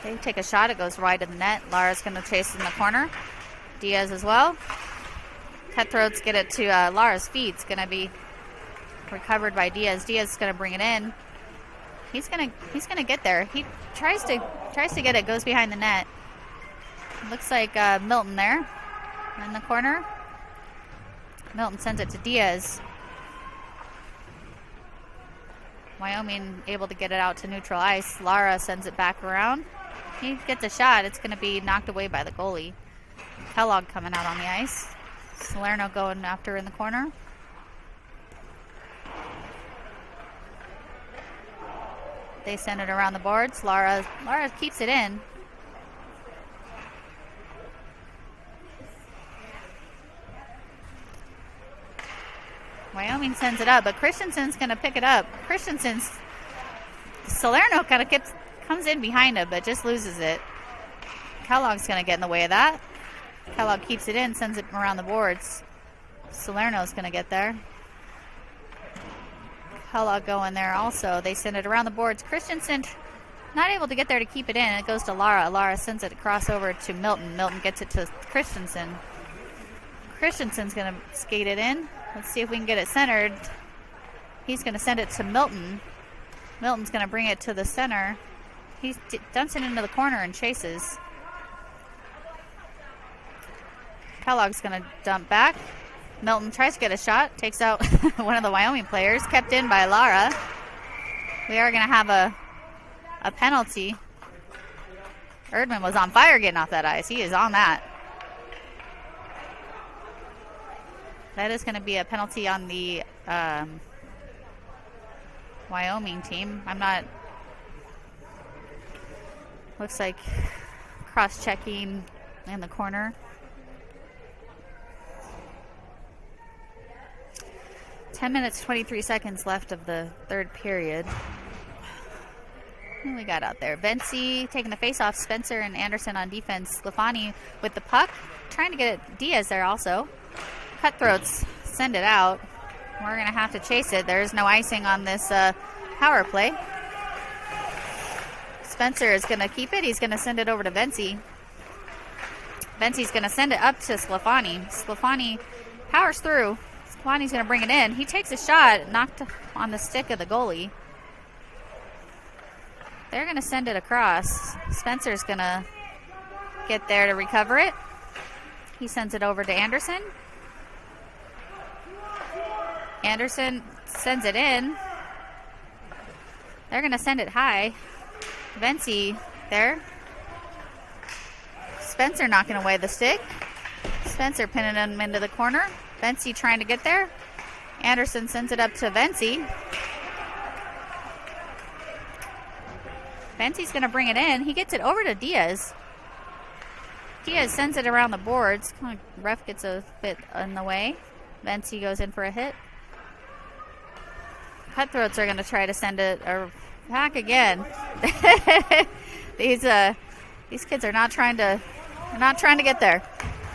They take a shot. It goes wide of the net. Lara's going to chase in the corner. Diaz as well. Cutthroats get it to Lara's feet. It's going to be recovered by Diaz. Diaz is going to bring it in. He's going to get there. He tries to get it. Goes behind the net. Looks like Milton there in the corner. Milton sends it to Diaz. Wyoming able to get it out to neutral ice. Lara sends it back around. He gets a shot. It's going to be knocked away by the goalie. Kellogg coming out on the ice. Salerno going after in the corner. They send it around the boards. Lara keeps it in. Wyoming sends it up, but Christensen's going to pick it up. Salerno kind of comes in behind him, but just loses it. Kellogg's going to get in the way of that. Kellogg keeps it in, sends it around the boards. Salerno's going to get there. Kellogg going there also. They send it around the boards. Christensen not able to get there to keep it in. It goes to Lara. Lara sends it across over to Milton. Milton gets it to Christensen. Christensen's going to skate it in. Let's see if we can get it centered. He's going to send it to Milton. Milton's going to bring it to the center. He dumps it into the corner and chases. Kellogg's going to dump back. Milton tries to get a shot. Takes out one of the Wyoming players. Kept in by Lara. We are going to have a penalty. Erdman was on fire getting off that ice. He is on that. That is going to be a penalty on the Wyoming team. I'm not... Looks like cross-checking in the corner. 10 minutes, 23 seconds left of the third period. What we got out there? Venci taking the face off. Spencer and Anderson on defense. Sclafani with the puck. Trying to get it. Diaz there also. Cutthroats send it out. We're going to have to chase it. There's no icing on this power play. Spencer is going to keep it. He's going to send it over to Venci. Venci's going to send it up to Sclafani. Sclafani powers through. Sclafani's going to bring it in. He takes a shot, knocked on the stick of the goalie. They're going to send it across. Spencer's going to get there to recover it. He sends it over to Anderson. Anderson sends it in. They're going to send it high. Venci there. Spencer knocking away the stick. Spencer pinning him into the corner. Venci trying to get there. Anderson sends it up to Venci. Venci's going to bring it in. He gets it over to Diaz. Diaz sends it around the boards. Ref gets a bit in the way. Venci goes in for a hit. Cutthroats are going to try to send it back again. These kids are not trying to get there.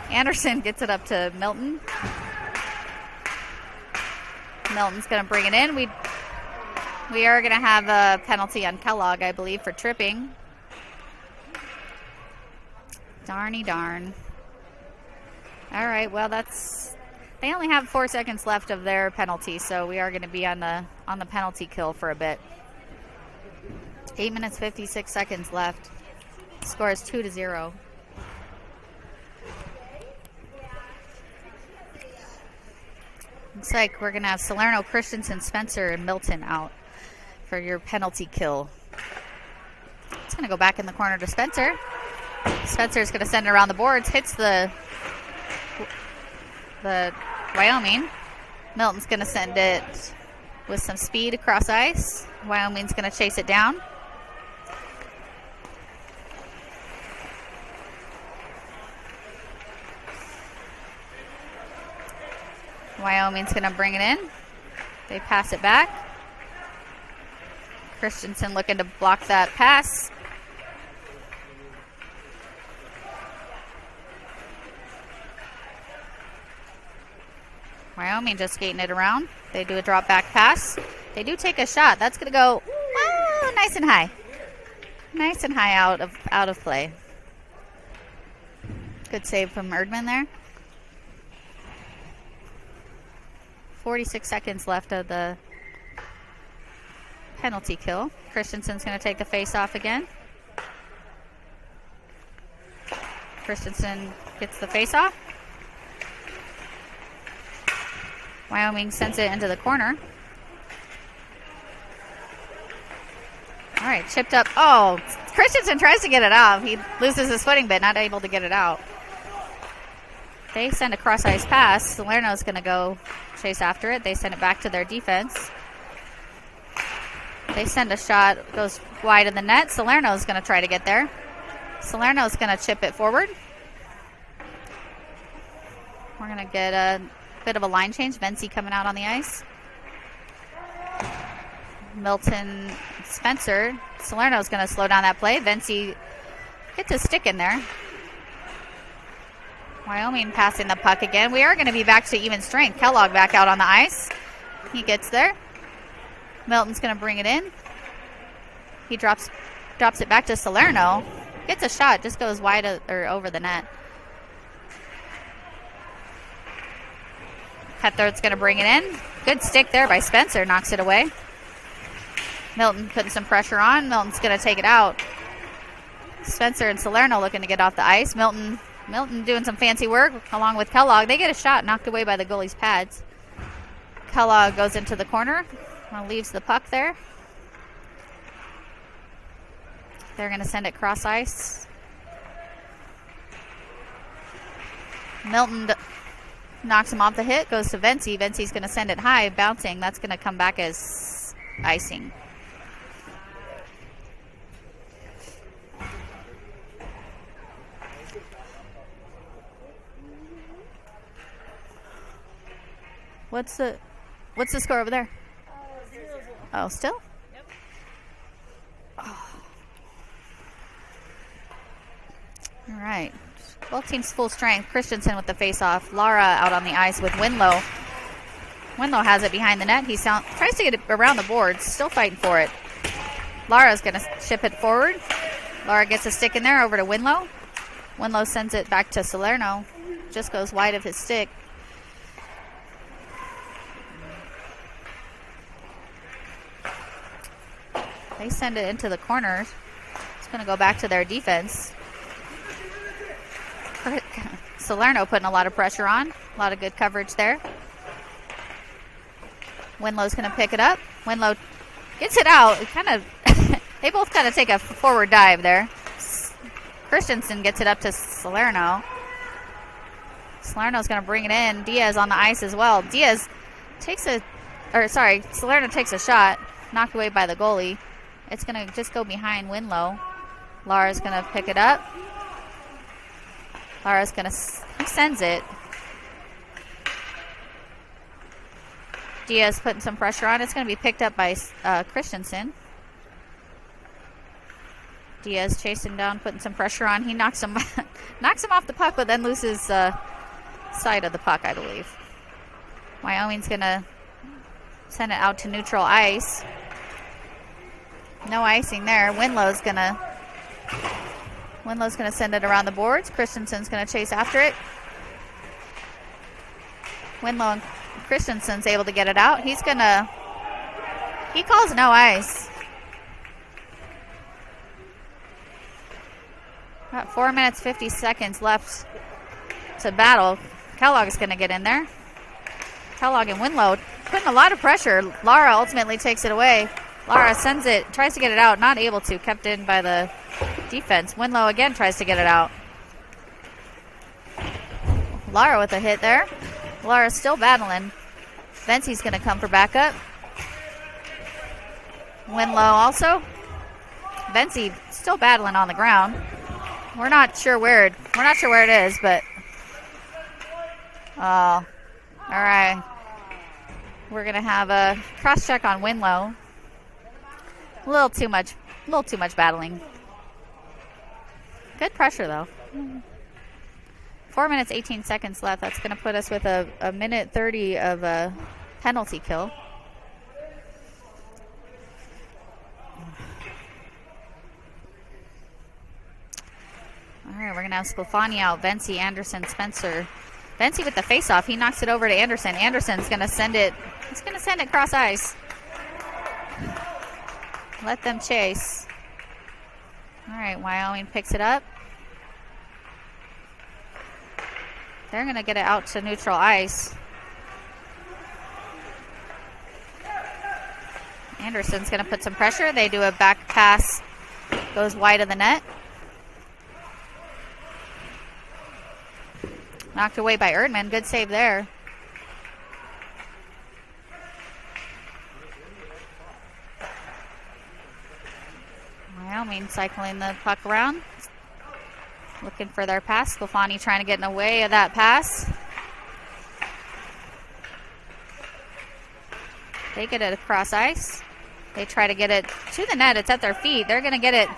Anderson gets it up to Milton. Milton's going to bring it in. We are going to have a penalty on Kellogg, I believe, for tripping. Darny darn. All right, well, they only have 4 seconds left of their penalty, so we are going to be on the penalty kill for a bit. 8 minutes, 56 seconds left. Score is 2-0. Looks like we're going to have Salerno, Christensen, Spencer, and Milton out for your penalty kill. It's going to go back in the corner to Spencer. Spencer's going to send it around the boards. Hits the Wyoming. Milton's going to send it with some speed across ice. Wyoming's going to chase it down. Wyoming's going to bring it in. They pass it back. Christensen looking to block that pass. Wyoming just skating it around. They do a drop back pass. They do take a shot. That's going to go nice and high. Nice and high out of play. Good save from Erdman there. 46 seconds left of the penalty kill. Christensen's going to take the face off again. Christensen gets the face off. Wyoming sends it into the corner. All right, chipped up. Oh, Christensen tries to get it off. He loses his footing, but not able to get it out. They send a cross-ice pass. Salerno's going to go chase after it. They send it back to their defense. They send a shot, goes wide of the net. Salerno's going to try to get there. Salerno's going to chip it forward. We're going to get a Bit of a line change. Vency coming out on the ice. Milton, Spencer. Salerno's going to slow down that play. Vency gets a stick in there. Wyoming passing the puck again. We are going to be back to even strength. Kellogg back out on the ice. He gets there. Milton's going to bring it in. He drops it back to Salerno. Gets a shot. Just goes wide or over the net. Cutthroat's going to bring it in. Good stick there by Spencer. Knocks it away. Milton putting some pressure on. Milton's going to take it out. Spencer and Salerno looking to get off the ice. Milton doing some fancy work along with Kellogg. They get a shot knocked away by the goalie's pads. Kellogg goes into the corner. Leaves the puck there. They're going to send it cross ice. Milton knocks him off the hit. Goes to Vency. Vency's going to send it high, bouncing. That's going to come back as icing. What's the score over there? 0-0. Oh, still? Yep. Oh. All right. Both teams full strength. Christensen with the face-off. Lara out on the ice with Winlow. Winlow has it behind the net. He tries to get it around the boards. Still fighting for it. Lara's going to ship it forward. Lara gets a stick in there over to Winlow. Winlow sends it back to Salerno. Just goes wide of his stick. They send it into the corner. It's going to go back to their defense. Salerno putting a lot of pressure on. A lot of good coverage there. Winlow's going to pick it up. Winlow gets it out. They both kind of take a forward dive there. Christensen gets it up to Salerno. Salerno's going to bring it in. Diaz on the ice as well. Salerno takes a shot. Knocked away by the goalie. It's going to just go behind Winlow. Lara's going to pick it up. He sends it. Diaz putting some pressure on. It's going to be picked up by Christensen. Diaz chasing down, putting some pressure on. He knocks him off the puck, but then loses sight of the puck, I believe. Wyoming's going to send it out to neutral ice. No icing there. Winlow's gonna send it around the boards. Christensen's gonna chase after it. Winlow and Christensen's able to get it out. He calls no ice. About 4 minutes, 50 seconds left to battle. Kellogg is gonna get in there. Kellogg and Winlow putting a lot of pressure. Lara ultimately takes it away. Lara sends it, tries to get it out, not able to, kept in by the defense. Winlow again tries to get it out. Lara with a hit there. Lara's still battling. Vency's going to come for backup. Winlow also. Vency still battling on the ground. We're not sure where it is, but all right. We're going to have a cross check on Winlow. A little too much battling. Good pressure, though. 4 minutes, 18 seconds left. That's going to put us with a minute 30 of a penalty kill. All right, we're going to have Sclafani out. Vency, Anderson, Spencer. Vency with the face-off. He knocks it over to Anderson. Anderson's going to send it. He's going to send it cross ice. Let them chase. All right, Wyoming picks it up. They're going to get it out to neutral ice. Anderson's going to put some pressure. They do a back pass. Goes wide of the net. Knocked away by Erdman. Good save there. Wyoming cycling the puck around. Looking for their pass. Sclafani trying to get in the way of that pass. They get it across ice. They try to get it to the net. It's at their feet. They're going to get it.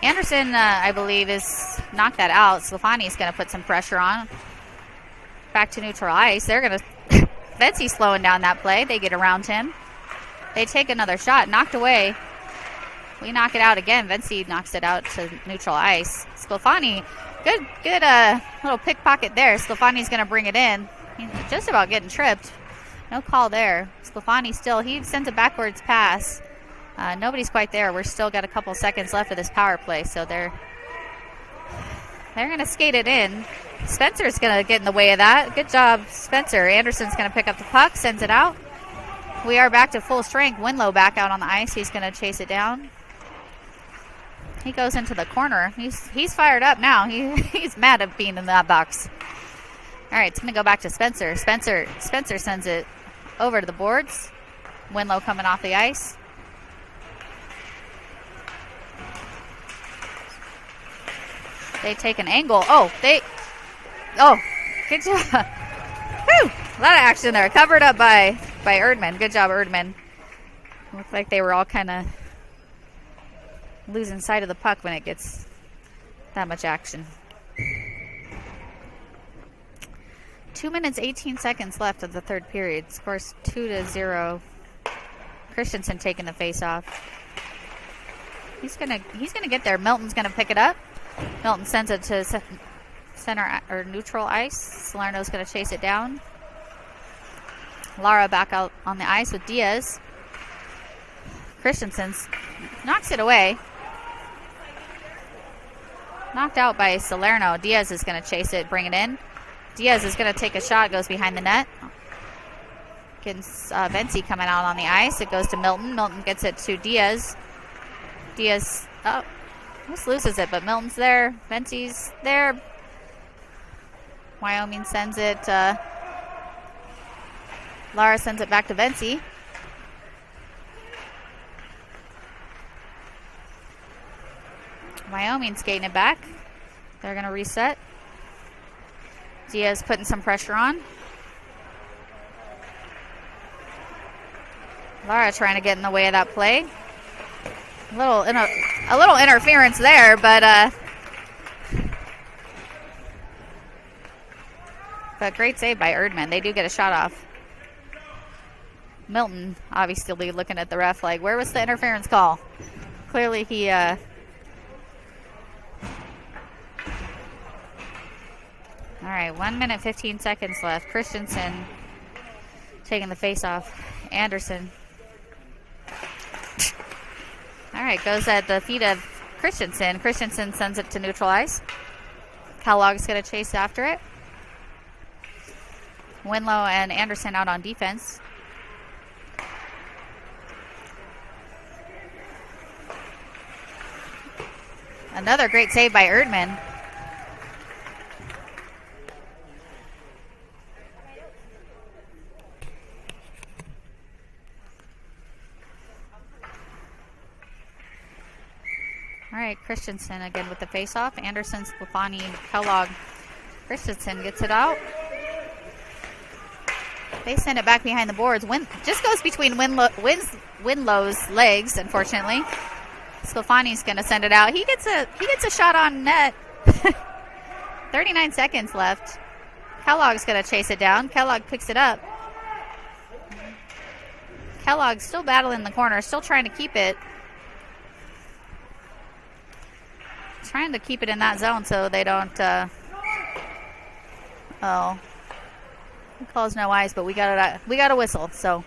Anderson, I believe, is knocked that out. Sclafani's going to put some pressure on. Back to neutral ice. They're going to... Betsy slowing down that play. They get around him. They take another shot. Knocked away. We knock it out again. Betsy knocks it out to neutral ice. Sclafani, good little pickpocket there. Sclafani's going to bring it in. He's just about getting tripped. No call there. Sclafani still, he sends a backwards pass. Nobody's quite there. We're still got a couple seconds left of this power play, so they're going to skate it in. Spencer's going to get in the way of that. Good job, Spencer. Anderson's going to pick up the puck, sends it out. We are back to full strength. Winlow back out on the ice. He's going to chase it down. He goes into the corner. He's fired up now. He's mad at being in that box. All right, it's going to go back to Spencer. Spencer sends it over to the boards. Winlow coming off the ice. They take an angle. Oh, good job. Whew, a lot of action there. Covered up by Erdman. Good job, Erdman. Looked like they were all kind of losing sight of the puck when it gets that much action. 2 minutes, 18 seconds left of the third period. Scores 2-0. Christensen taking the face off. He's gonna get there. Milton's gonna pick it up. Milton sends it to center or neutral ice. Salerno's gonna chase it down. Lara back out on the ice with Diaz. Christensen knocks it away. Knocked out by Salerno. Diaz is gonna chase it, bring it in. Diaz is going to take a shot, goes behind the net. Getting Bensy coming out on the ice. It goes to Milton. Milton gets it to Diaz. Diaz, just loses it, but Milton's there. Bensy's there. Wyoming sends it. Lara sends it back to Bensy. Wyoming skating it back. They're going to reset. Diaz putting some pressure on. Lara trying to get in the way of that play. A little interference there, but great save by Erdman. They do get a shot off. Milton obviously looking at the ref like, where was the interference call? Clearly he all right, 1 minute, 15 seconds left. Christensen taking the face off. Anderson. All right, goes at the feet of Christensen. Christensen sends it to neutral ice. Kellogg's going to chase after it. Winlow and Anderson out on defense. Another great save by Erdman. All right, Christensen again with the face-off. Anderson, Sclafani, Kellogg. Christensen gets it out. They send it back behind the boards. Just goes between Winlow's legs, unfortunately. Sclafani's going to send it out. He gets a shot on net. 39 seconds left. Kellogg's going to chase it down. Kellogg picks it up. Kellogg's still battling the corner, still trying to keep it. Trying to keep it in that zone so they don't he calls no ice, but we got a whistle, so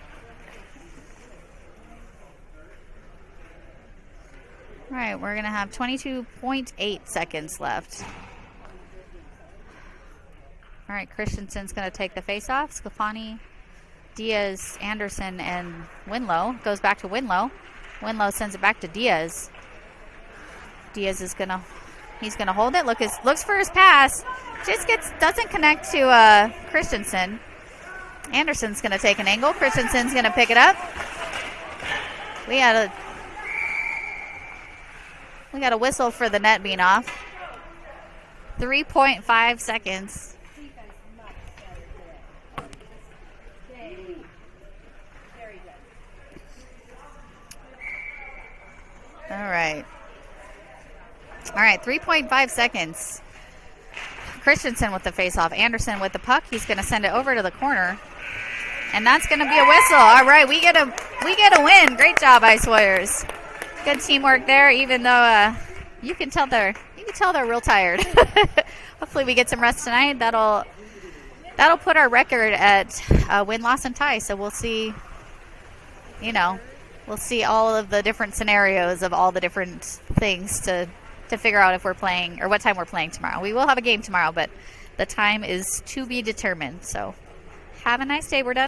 all right, we're gonna have 22.8 seconds left. All right, Christensen's gonna take the face off. Sclafani, Diaz, Anderson, and Winlow. Goes back to Winlow. Winlow sends it back to Diaz. Diaz is gonna hold it. Looks for his pass. Doesn't connect to Christensen. Anderson's gonna take an angle. Christensen's gonna pick it up. We got a whistle for the net being off. 3.5 seconds. right. All right, 3.5 seconds. Christensen with the face-off. Anderson with the puck. He's going to send it over to the corner. And that's going to be a whistle. All right, we get a win. Great job, Ice Warriors. Good teamwork there, even though you can tell they're real tired. Hopefully we get some rest tonight. That'll put our record at win, loss, and tie. So we'll see, we'll see all of the different scenarios of all the different things to figure out if we're playing or what time we're playing tomorrow. We will have a game tomorrow, but the time is to be determined. So have a nice day. We're done.